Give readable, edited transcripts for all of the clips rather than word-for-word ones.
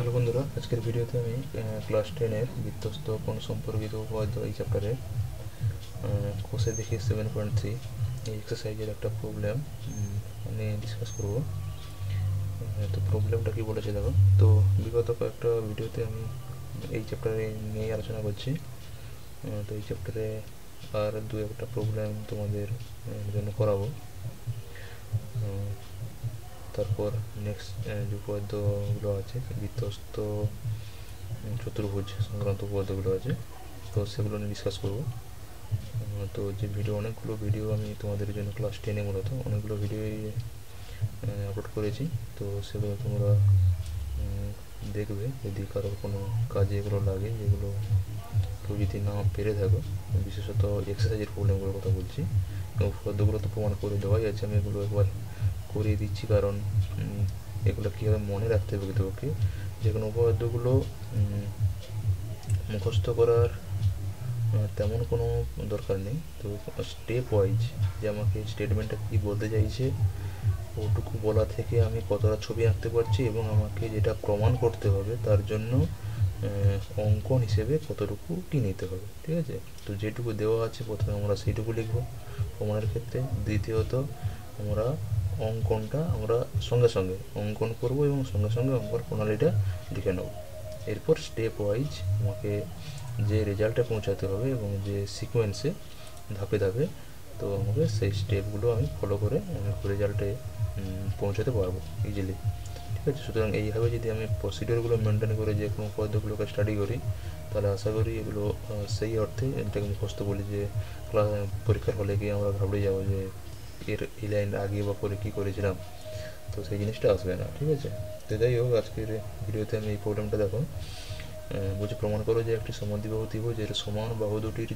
Hello বন্ধুরা, আজকের ভিডিওতে আমি ক্লাস 10-এর বিধ্বস্ত কোণ সম্পর্কিত উপপাদ্য এই চ্যাপ্টারে কোষে দেখি 7.3 এই এক্সারসাইজের একটা প্রবলেম নিয়ে ডিসকাস করব। তো প্রবলেমটা কি বলেছে দেখো। তো বিগত কয়েকটা ভিডিওতে আমি এই চ্যাপ্টারে নিয়েই আলোচনা করছি। তো এই চ্যাপ্টারে আর দু একটা প্রবলেম তোমাদের জন্য করাবো। তারপর নেক্সট যে উপপাদ্যগুলো আছে বিধ্বস্ত চতুর্ভুজ সংক্রান্ত উপপাদ্যগুলো আছে, তো সেগুলো নিয়ে ডিসকাস করবো। তো যে অনেকগুলো ভিডিও আমি তোমাদের জন্য ক্লাস 10-এ মূলত অনেকগুলো ভিডিওই আপলোড করেছি। তো সেগুলো তোমরা দেখবে, যদি কারোর কোনো কাজে এগুলো লাগে, যেগুলো কেউ যদি না পেরে থাকো, বিশেষত এক্সারসাইজের প্রবলেমগুলোর কথা বলছি। উপপাদ্যগুলো তো প্রমাণ করে দেওয়াই আছে, আমি এগুলো একবার করিয়ে দিচ্ছি, কারণ এগুলো কীভাবে মনে রাখতে হবে প্রকৃতপক্ষে। যে কোনো উপপাদ্যগুলো মুখস্থ করার তেমন কোনো দরকার নেই। তো স্টেপ ওয়াইজ যে আমাকে স্টেটমেন্টটা কী বলতে চাইছে ওটুকু বলা থেকে আমি কতটা ছবি আঁকতে পারছি, এবং আমাকে যেটা প্রমাণ করতে হবে তার জন্য অঙ্কন হিসেবে কতটুকু কী নিতে হবে, ঠিক আছে। তো যেটুকু দেওয়া আছে প্রথমে আমরা সেইটুকু লিখব প্রমাণের ক্ষেত্রে। দ্বিতীয়ত আমরা অঙ্কনটা আমরা সঙ্গে সঙ্গে অঙ্কন করব এবং সঙ্গে সঙ্গে অঙ্কন প্রণালীটা লিখে নেব। এরপর স্টেপ ওয়াইজ আমাকে যে রেজাল্টে পৌঁছাতে হবে এবং যে সিকোয়েন্সে ধাপে ধাপে, তো আমাকে সেই স্টেপগুলো আমি ফলো করে রেজাল্টে পৌঁছাতে পারবো ইজিলি, ঠিক আছে। সুতরাং এইভাবে যদি আমি প্রসিডিওরগুলো মেনটেন করে যে কোনো পদ্ধতিগুলোকে স্টাডি করি, তাহলে আশা করি এগুলো সেই অর্থে এটাকে মুখস্থ বলি যে পরীক্ষার হলে গিয়ে আমরা ঘাবড়ে যাবো যে এর এই লাইন আগে বা পরে কী করেছিলাম, তো সেই জিনিসটা আসবে না, ঠিক আছে। তো যাই হোক, আজকের ভিডিওতে আমি এই প্রবলেমটা দেখো। বলছি প্রমাণ করো যে একটি সমদ্বিবাহু ত্রিভুজের সমান বাহু দুটির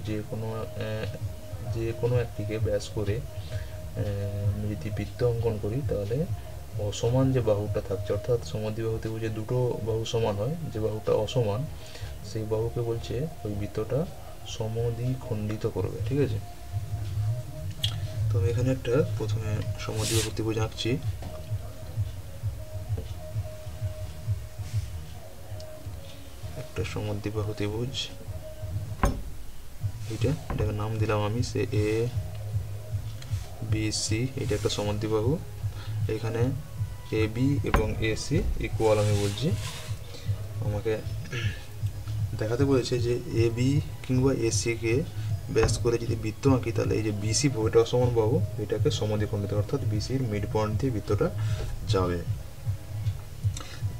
যে কোনো একটিকে ব্যাস করে যদি বৃত্ত অঙ্কন করি, তাহলে অসমান যে বাহুটা থাকছে, অর্থাৎ সমদ্বিবাহু ত্রিভুজে দুটো বাহু সমান হয়, যে বাহুটা অসমান সেই বাহুকে বলছে ওই বৃত্তটা সমদ্বিখণ্ডিত করবে, ঠিক আছে। তো আমি এখানে একটা প্রথমে সমদ্বিবাহু ত্রিভুজ আঁকছি। একটা সমদ্বিবাহু ত্রিভুজ, এটাকে নাম দিলাম আমি সে এ বি সি। এটা একটা সমদ্বিবাহু, এখানে এ বি এবং এ সি ইকুয়াল আমি বলছি। আমাকে দেখাতে বলেছে যে এ বি কিংবা এ সিকে ব্যাস করে যদি বৃত্ত আঁকি, তাহলে এই যে বিসি এটা অসমান বাহু, এটাকে সমদ্বিখণ্ডিত, অর্থাৎ বিসির মিড পয়েন্ট দিয়ে বৃত্তটা যাবে।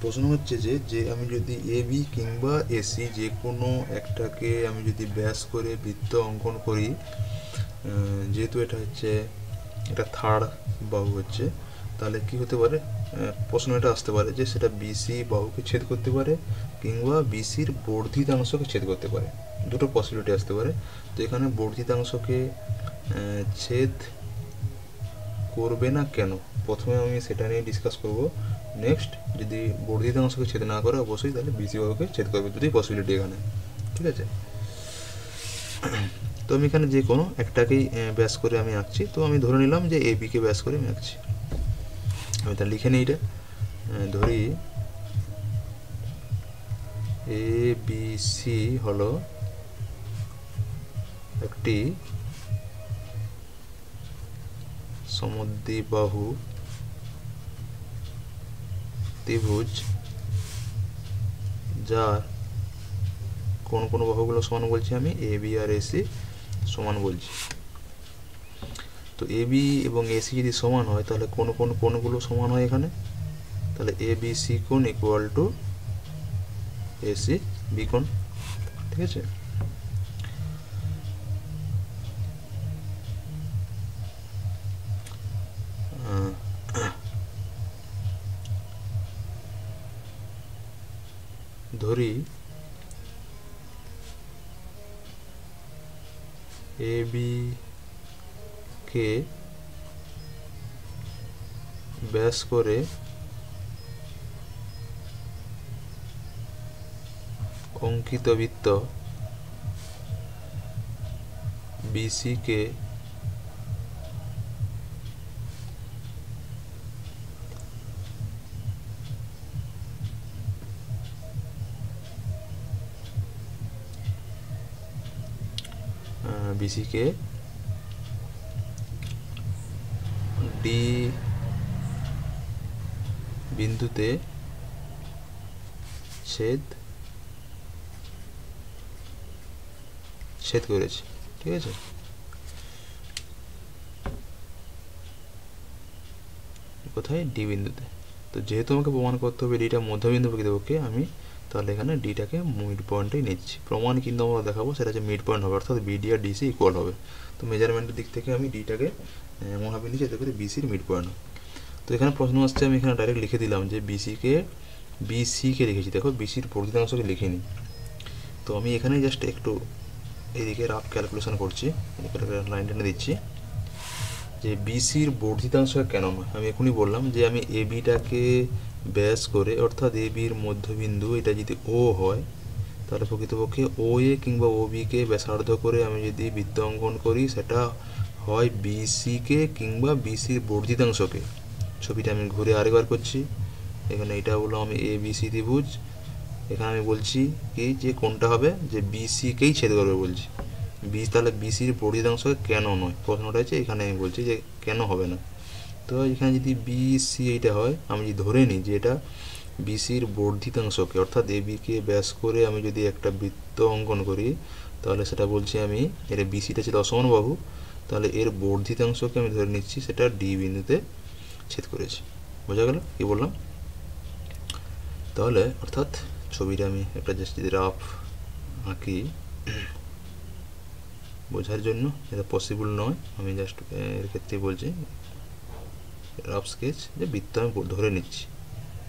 প্রশ্ন হচ্ছে যে আমি যদি এ বি কিংবা এসি যে কোনো একটাকে আমি যদি ব্যাস করে বৃত্ত অঙ্কন করি, যেহেতু এটা থার্ড বাহু হচ্ছে, তাহলে কি হতে পারে, প্রশ্ন এটা আসতে পারে যে সেটা বিসি বাহুকে ছেদ করতে পারে কিংবা বিসির বর্ধিতাংশকে ছেদ করতে পারে, দুটো পসিবিলিটি আসতে পারে। তো এখানে বর্ধিতাংশকে ছেদ করবে না কেন, প্রথমে আমি সেটা নিয়ে ডিসকাস করব। নেক্সট, যদি বর্ধিতাংশকে ছেদ না করে অবশ্যই তাহলে বিসি বাহুকে ছেদ করবে, দুটোই পসিবিলিটি এখানে, ঠিক আছে। তো আমি এখানে যে কোনো একটাকেই ব্যাস করে আমি আঁকছি। তো আমি ধরে নিলাম যে এ বিকে ব্যাস করে আমি আঁকছি। আমি তা লিখে নিই, এটা ধরি এ বি সি হলো একটি সমদ্বিবাহু ত্রিভুজ যার কোন বাহুগুলো সমান বলছি আমি, এ বি আর এসি সমান বলছি। তো এ বি এবং এসি যদি সমান হয়, তাহলে কোন কোণগুলো সমান হয় এখানে, তাহলে এ বি সি কোণ ইকুয়াল টু এসি বি কোণ, ঠিক আছে। ধরি এ বি কে ব্যাস করে অঙ্কিত বৃত্ত বিসি কে বিসিকে ডি বিন্দুতে ছেদ করেছে, ঠিক আছে। কোথায়? ডি বিন্দুতে। তো যেহেতু আমাকে প্রমাণ করতে হবে ডিটা মধ্যবিন্দু প্রকৃতপক্ষে, আমি তাহলে এখানে ডিটাকে মিড পয়েন্টেই নিচ্ছি। প্রমাণ কিন্তু আমরা দেখাবো সেটা হচ্ছে মিড পয়েন্ট হবে, অর্থাৎ বিডি আর ডিসি ইকুয়াল হবে। তো মেজারমেন্টের দিক থেকে আমি ডিটাকে এমনভাবে নিচ্ছি যাতে করে বিসির মিড পয়েন্ট হয়। তো এখানে প্রশ্ন আসছে, আমি এখানে ডাইরেক্ট লিখে দিলাম যে বিসিকে লিখেছি, দেখো বিসির বর্ধিতাংশকে লিখিনি। তো আমি এখানে জাস্ট একটু এদিকে রাফ ক্যালকুলেশন করছি, লাইন টেনে দিচ্ছি যে বিসির বর্ধিতাংশ কেন নয়। আমি এখনই বললাম যে আমি এ বিটাকে ব্যাস করে, অর্থাৎ এ বির মধ্যবিন্দু এটা যদি ও হয়, তাহলে প্রকৃতপক্ষে ও এ কিংবা ও বিকে ব্যাসার্ধ করে আমি যদি বৃত্ত অঙ্কন করি, সেটা হয় বিসিকে কিংবা বিসির বর্ধিতাংশকে। ছবিটা আমি ঘুরে আরেকবার করছি। এখানে এটা হলো আমি এ বিসি ত্রিভুজ, এখানে আমি বলছি কি যে কোনটা হবে, যে বিসিকেই ছেদ করবে বলছি। তাহলে বিসির বর্ধিতাংশ কেন নয়, প্রশ্নটা হচ্ছে এখানে আমি বলছি যে কেন হবে না। তো এখানে যদি বিসি এইটা হয়, আমি যদি ধরে নিই যে এটা বিসির বর্ধিতাংশকে, অর্থাৎ এ বিকে ব্যাস করে আমি যদি একটা বৃত্ত অঙ্কন করি, তাহলে সেটা বলছি আমি এর বিসিটা ছিল অসমান বাহু, তাহলে এর বর্ধিতাংশকে আমি ধরে নিচ্ছি সেটা ডি বিন্দুতে ছেদ করেছে। বোঝা গেল কি বললাম? তাহলে অর্থাৎ ছবিটা আমি একটা জাস্ট যদি রাফ আঁকি বোঝার জন্য, এটা পসিবল নয়, আমি জাস্ট এর ক্ষেত্রে বলছি রাফ স্কেচ, যে বৃত্ত আমি ধরে নিচ্ছি,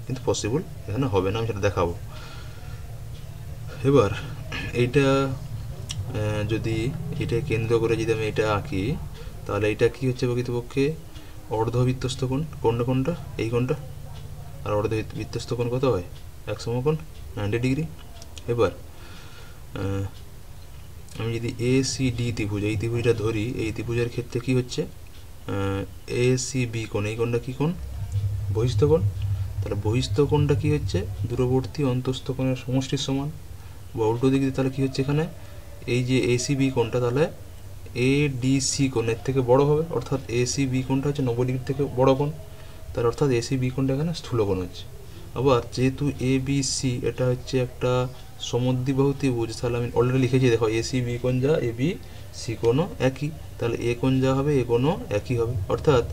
কিন্তু পসিবল এখানে হবে না, আমি সেটা দেখাবো। এবার এইটা যদি এটা কেন্দ্র করে যদি আমি এটা আঁকি, তাহলে এটা কি হচ্ছে প্রকৃতপক্ষে অর্ধবৃত্তস্থ কোণ। কোনটা? এই কোণটা। আর অর্ধবৃত্তস্থ কোণ কত হয়? এক সমকোণ 90 ডিগ্রি। এবার আমি যদি এ সি ডি ত্রিভুজ, এই ত্রিভুজটা ধরি, এই ত্রিভুজের ক্ষেত্রে কি হচ্ছে এ সি বি কোণ, এই কোণটা কি কোণ? বহিস্থ কোণ। তাহলে বহিস্থ কোণটা কি হচ্ছে? দূরবর্তী অন্তস্থ কোণের সমষ্টির সমান। বা উল্টো দিকে তাহলে কি হচ্ছে এখানে, এই যে এসিবি কোণটা তাহলে এডিসি কোণের থেকে বড় হবে, অর্থাৎ এসিবি কোণটা হচ্ছে 90 ডিগ্রি থেকে বড় কোণ, তার অর্থাৎ এসিবি কোণটা এখানে স্থূল কোণ হচ্ছে। আবার যেহেতু এবিসি এটা হচ্ছে একটা সমদ্বিবাহু ত্রিভুজ, তাহলে আমি অলরেডি লিখেছি, দেখো এসিবি কোণ যা এবি সি কোণও একই, তাহলে এ কোণ যা হবে এ কোণও একই হবে, অর্থাৎ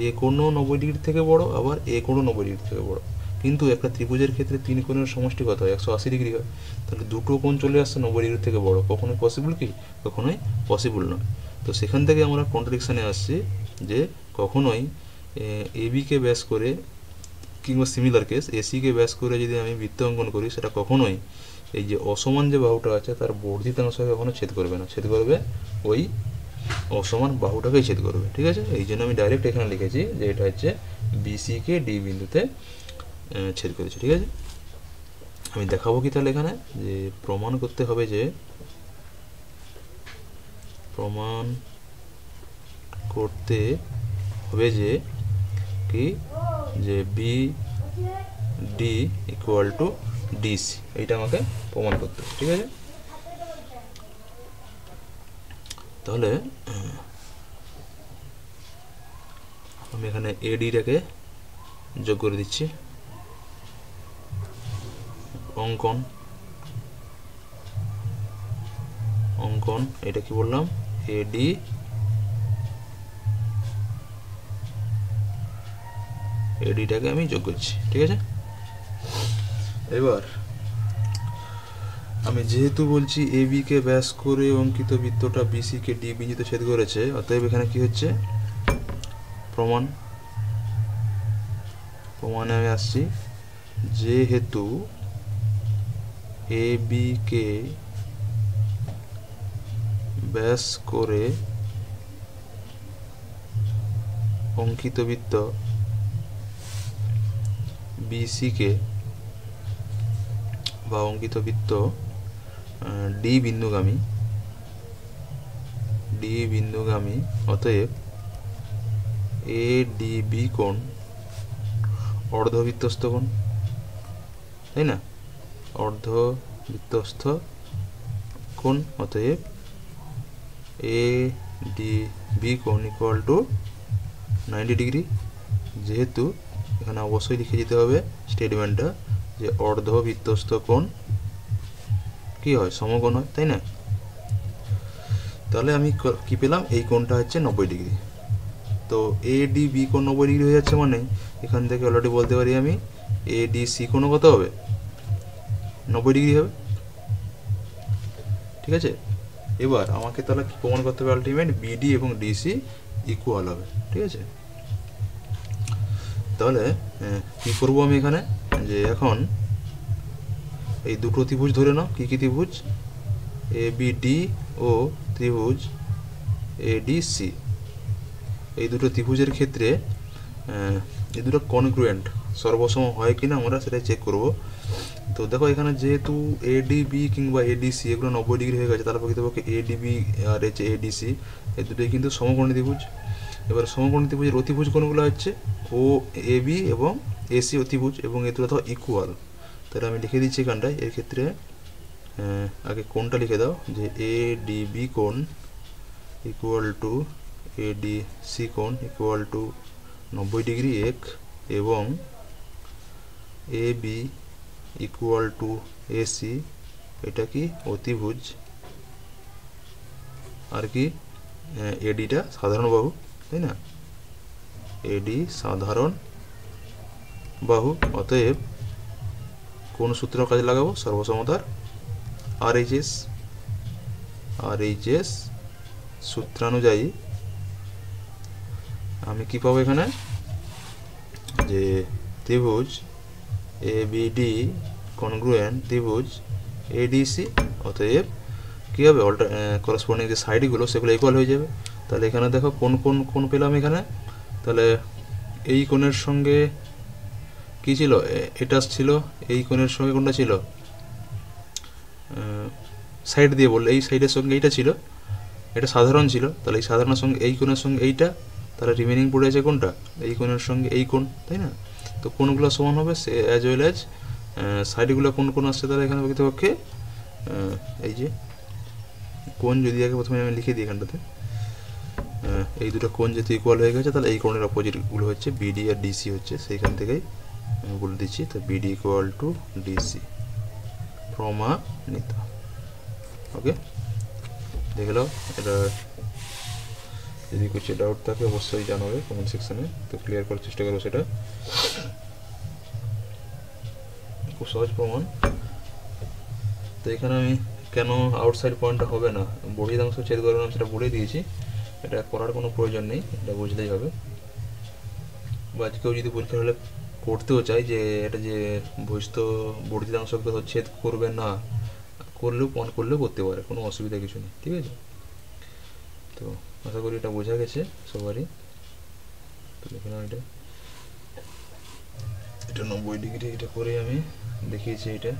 এ কোণও 90 ডিগ্রি থেকে বড়, আবার এ কোণও 90 ডিগ্রি থেকে বড়। কিন্তু একটা ত্রিভুজের ক্ষেত্রে তিন কোণের সমষ্টি কত হয়? 180 ডিগ্রি হয়। তাহলে দুটো কোণ চলে আসছে 90 ডিগ্রি থেকে বড়, কখনোই পসিবল কি? কখনোই পসিবল নয়। তো সেখান থেকে আমরা কন্ট্রাডিকশানে আসছি যে কখনোই এবিকে ব্যাস করে কিংবা সিমিলার কেস এসিকে ব্যাস করে যদি আমি বৃত্ত অঙ্কন করি, সেটা কখনোই এই যে অসমান যে বাহুটা আছে তার বর্ধিতাংশকে কখনো ছেদ করবে না, ছেদ করবে ওই অসমান বাহুটাকেই ছেদ করবে, ঠিক আছে। এই জন্য আমি ডাইরেক্ট এখানে লিখেছি যে এটা হচ্ছে বিসিকে ডি বিন্দুতে ছেদ করেছে, ঠিক আছে। আমি দেখাবো কি তাহলে এখানে, যে প্রমাণ করতে হবে যে কি যে B D equal to DC, এইটা আমাকে প্রমাণ করতে হবে, ঠিক আছে। তাহলে আমি এখানে এডিটাকে যোগ করে দিচ্ছি। অঙ্কন এটা কি বললাম? এডি এডিটাকে আমি যোগ করছি, ঠিক আছে। এবার আমি যেহেতু বলছি এ বি কে ব্যাস করে অঙ্কিত বৃত্তটা বিসি কে ডি বিন্দুতে ছেদ করেছে, অতএব এখানে কি হচ্ছে প্রমাণে আমি আসছি, যেহেতু এ বি কে ব্যাস করে অঙ্কিত বৃত্ত বিসি কে বা অঙ্কিত বৃত্ত ডি বিন্দুগামী, অতএব এ ডি বি কোণ অর্ধবৃত্তস্থ কোণ, তাই না? অর্ধবৃত্তস্থ কোণ, অতএব এ ডি বি কোণ ইকুয়াল টু 90 ডিগ্রি, যেহেতু এখানে অবশ্যই লিখে যেতে হবে স্টেটমেন্টটা যে অর্ধবৃত্তস্থ কোণ কি হয়, সমকোণ হয়, তাই না? তাহলে আমি কি পেলাম, এই কোণটা হচ্ছে 90 ডিগ্রি। তো এ ডি বি কোণ 90 ডিগ্রি হয়ে যাচ্ছে, মানে এখান থেকে অলরেডি বলতে পারি আমি এ ডি সি কোণও কত হবে, 90 ডিগ্রি হবে। ঠিক আছে, এবার আমাকে তাহলে কি প্রমাণ করতে হবে, আলটিমেট বিডি এবং ডিসি ইকুয়াল হবে। ঠিক আছে, তাহলে কি করব আমি এখানে, যে এখন এই দুটো ত্রিভুজ ধরে নাও, কী কী ত্রিভুজ, এ বি ডি ও ত্রিভুজ এ ডি সি। এই দুটো ত্রিভুজের ক্ষেত্রে এই দুটো কনগ্রুয়েন্ট সর্বসম হয় কিনা আমরা সেটা চেক করব। তো দেখো এখানে যেহেতু এডিবি কিংবা এডিসি এগুলো 90 ডিগ্রি হয়ে গেছে, তার প্রকৃতপক্ষে এডিবি আর হচ্ছে এডিসি এই দুটোই কিন্তু সমকোণী ত্রিভুজ। এবার সমকোণী ত্রিভুজের অতিভুজ কোণগুলো হচ্ছে ও এ বি এবং এসি অতিভুজ, এবং এই দুটো তো ইকুয়াল। তাহলে আমি লিখে দিচ্ছি এখানটায়, এর ক্ষেত্রে আগে কোণটা লিখে দাও, যে এ ডি বি কোণ equal to A D C কোণ ইকুয়াল টু 90 ডিগ্রি এক, এবং A B equal to AC, এটা কি অতিভুজ, আর কি এডিটা সাধারণ বাহু, তাই না, এডি সাধারণ বাহু। অতএব কোন সূত্র কাজে লাগাবো, সর্বসমতার আরএইচএস সূত্রানুযায়ী আমি কি পাবো এখানে, যে ত্রিভুজ এ বি ডি কনগ্রুয়েন্ট ত্রিভুজ এডিসি, অতএব কী হবে, করসপন্ডিং যে সাইডগুলো সেগুলো ইকুয়াল হয়ে যাবে। তাহলে এখানে দেখো কোন কোন কোন পেলাম এখানে, তাহলে এই কোণের সঙ্গে কি ছিল, এটা ছিল, এই কোণের সঙ্গে কোনটা ছিল, সাইড দিয়ে বললে এই সাইডের সঙ্গে এইটা ছিল, এটা সাধারণ ছিল, তাহলে এই সাধারণের সঙ্গে এই কোণের সঙ্গে এইটা, তাহলে রিমেনিং পড়ে আছে কোনটা, এই কোণের সঙ্গে এই কোণ, তাই না? তো কোণগুলো সমান হবে সে অ্যাজ ওয়েল অ্যাজ সাইডগুলো কোন কোন আসছে, তাহলে এখানে প্রকৃতপক্ষে এই যে কোণ যদি আগে প্রথমে আমি লিখে দিই এখানটাতে, এই দুটো কোণ যেহেতু ইকুয়াল হয়ে গেছে, তাহলে এই কোণের অপোজিটগুলো হচ্ছে বিডি আর ডিসি হচ্ছে, সেইখান থেকেই আমি বলে দিচ্ছি। তো বিডি ইকুয়াল টু ডিসি প্রমাণিত। ওকে, দেখে নাও, এটা যদি কিছু ডাউট থাকে অবশ্যই জানাবে কমেন্ট সেকশানে, তো ক্লিয়ার করার চেষ্টা করবো সেটা। খুব সহজ প্রমাণ। তো এখানে আমি কেন আউটসাইড পয়েন্টটা হবে না, বহিরাংশ ছেদ করে নাম সেটা বলে দিয়েছি, এটা করার কোনো প্রয়োজন নেই, এটা বুঝলেই হবে। বা কেউ যদি পরীক্ষা হলে করতেও চাই যে এটা যে বর্ধিতাংশকে ছেদ করবে না, করলেও প্রমাণ করলেও করতে পারে, কোনো অসুবিধা কিছু নেই। ঠিক আছে, তো আশা করি এটা বোঝা গেছে সবারই। তো দেখে নাও, এটা 90 ডিগ্রি এটা করে আমি দেখিয়েছি এটা।